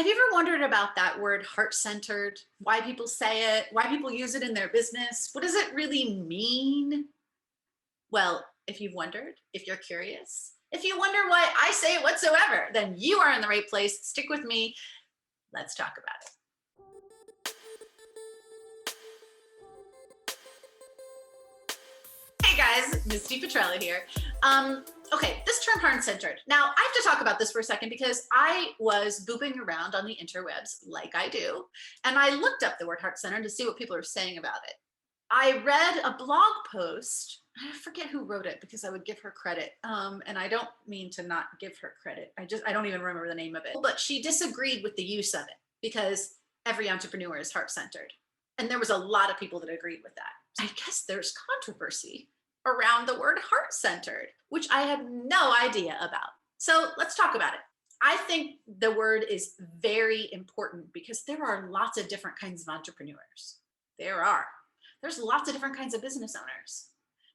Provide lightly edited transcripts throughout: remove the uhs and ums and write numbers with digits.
Have you ever wondered about that word heart-centered? Why people say it, why people use it in their business? What does it really mean? Well, if you've wondered, if you're curious, if you wonder why I say it whatsoever, then you are in the right place. Stick with me. Let's talk about it. Hey guys, Misty Petrella here. Okay, this term heart-centered. Now, I have to talk about this for a second because I was booping around on the interwebs like I do, and I looked up the word heart-centered to see what people are saying about it. I read a blog post. I forget who wrote it because I would give her credit. And I don't mean to not give her credit. I don't even remember the name of it. But she disagreed with the use of it because every entrepreneur is heart-centered. And there was a lot of people that agreed with that. I guess there's controversy around the word heart-centered, which I had no idea about. So let's talk about it. I think the word is very important because there are lots of different kinds of entrepreneurs. There's lots of different kinds of business owners.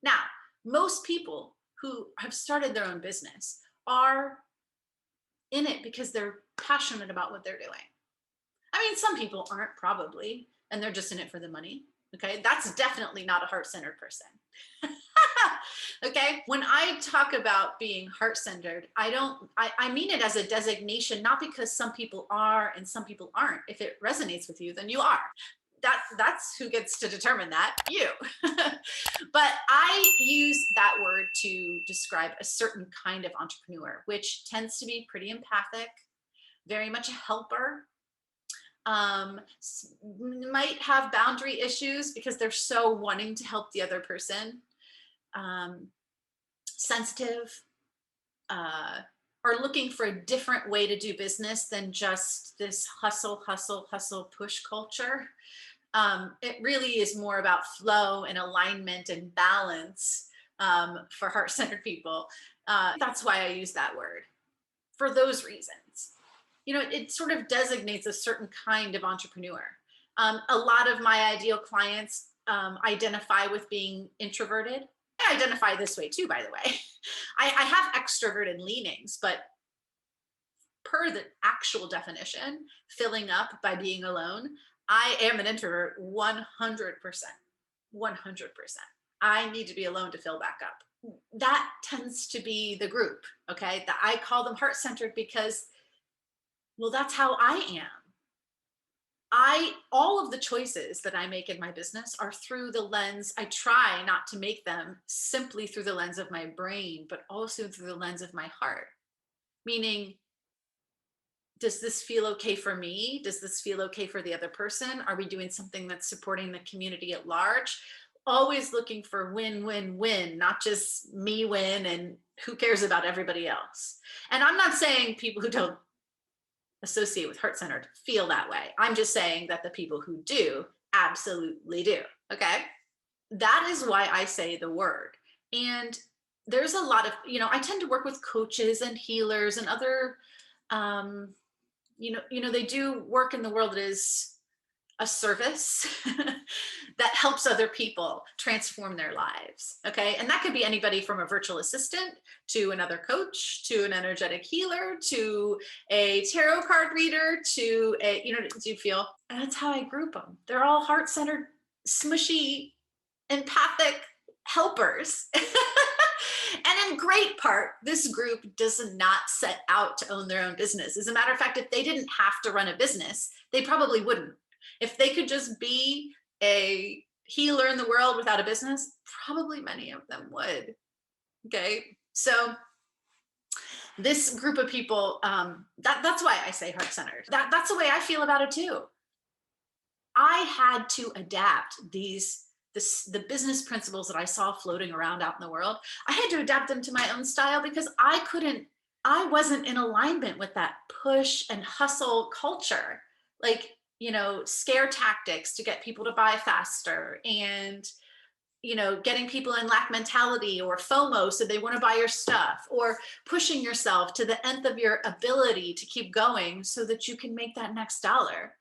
Now, most people who have started their own business are in it because they're passionate about what they're doing. I mean, some people aren't probably, and they're just in it for the money. Okay, that's definitely not a heart-centered person. Okay, when I talk about being heart-centered, I mean it as a designation, not because some people are and some people aren't. If it resonates with you, then you are. That's who gets to determine that, you. But I use that word to describe a certain kind of entrepreneur, which tends to be pretty empathic, very much a helper, might have boundary issues because they're so wanting to help the other person, sensitive, are looking for a different way to do business than just this hustle, hustle, hustle, push culture. It really is more about flow and alignment and balance for heart-centered people. That's why I use that word, for those reasons. You know, it sort of designates a certain kind of entrepreneur. A lot of my ideal clients identify with being introverted. I identify this way too, by the way. I have extroverted leanings, but per the actual definition, filling up by being alone, I am an introvert 100%. 100%. I need to be alone to fill back up. That tends to be the group, okay? That I call them heart-centered because, well, that's how I am. All of the choices that I make in my business are through the lens. I try not to make them simply through the lens of my brain, but also through the lens of my heart. Meaning, does this feel okay for me? Does this feel okay for the other person? Are we doing something that's supporting the community at large? Always looking for win, win, win, not just me win and who cares about everybody else. And I'm not saying people who don't associate with heart-centered feel that way. I'm just saying that the people who do absolutely do. Okay. That is why I say the word. And there's a lot of, I tend to work with coaches and healers and other, they do work in the world that is a service that helps other people transform their lives. Okay. And that could be anybody from a virtual assistant to another coach, to an energetic healer, to a tarot card reader, to do you feel? And that's how I group them. They're all heart-centered, smushy, empathic helpers. And in great part, this group does not set out to own their own business. As a matter of fact, if they didn't have to run a business, they probably wouldn't. If they could just be a healer in the world without a business, probably many of them would. Okay. So this group of people, that's why I say heart-centered. That's the way I feel about it too. I had to adapt the business principles that I saw floating around out in the world. I had to adapt them to my own style because I wasn't in alignment with that push and hustle culture. Like, scare tactics to get people to buy faster and, getting people in lack mentality or FOMO so they want to buy your stuff, or pushing yourself to the nth of your ability to keep going so that you can make that next dollar.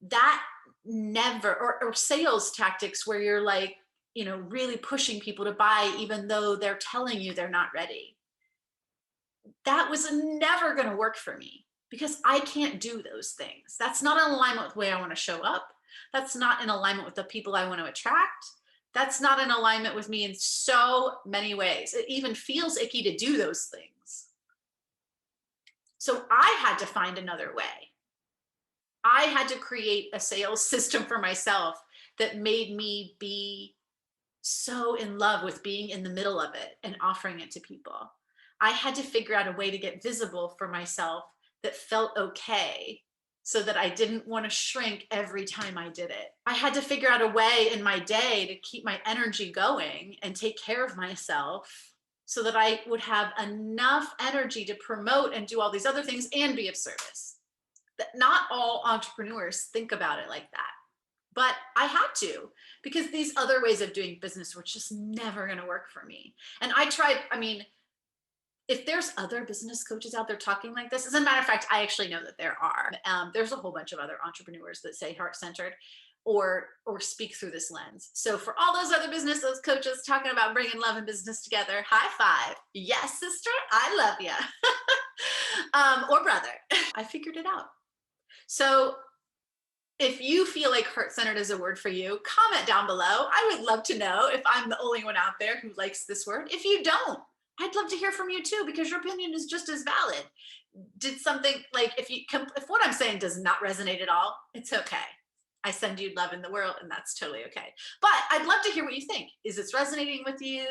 That never, or sales tactics where you're like, really pushing people to buy even though they're telling you they're not ready. That was never going to work for me. because I can't do those things. That's not in alignment with the way I want to show up. That's not in alignment with the people I want to attract. That's not in alignment with me in so many ways. It even feels icky to do those things. So I had to find another way. I had to create a sales system for myself that made me be so in love with being in the middle of it and offering it to people. I had to figure out a way to get visible for myself that felt okay so that I didn't want to shrink every time I did it. I had to figure out a way in my day to keep my energy going and take care of myself so that I would have enough energy to promote and do all these other things and be of service. That not all entrepreneurs think about it like that. But I had to, because these other ways of doing business were just never going to work for me. And I tried, I mean, if there's other business coaches out there talking like this, as a matter of fact, I actually know that there are. There's a whole bunch of other entrepreneurs that say heart-centered or speak through this lens. So for all those other business, those coaches talking about bringing love and business together, high five. Yes, sister, I love you. Or brother. I figured it out. So if you feel like heart-centered is a word for you, comment down below. I would love to know if I'm the only one out there who likes this word. If you don't, I'd love to hear from you too, because your opinion is just as valid. Did something like, if what I'm saying does not resonate at all, it's okay. I send you love in the world, and that's totally okay. But I'd love to hear what you think. Is this resonating with you?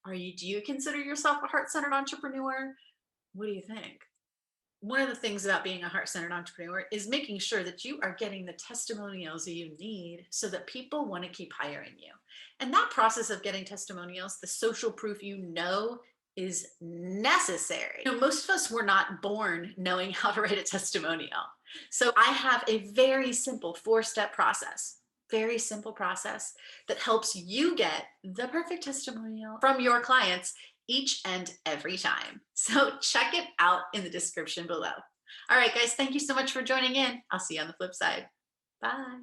Do you consider yourself a heart-centered entrepreneur? What do you think? One of the things about being a heart-centered entrepreneur is making sure that you are getting the testimonials that you need so that people want to keep hiring you. And that process of getting testimonials, the social proof, is necessary. Most of us were not born knowing how to write a testimonial. So I have a very simple 4-step process, very simple process that helps you get the perfect testimonial from your clients each and every time. So check it out in the description below. All right, guys, thank you so much for joining in. I'll see you on the flip side. Bye.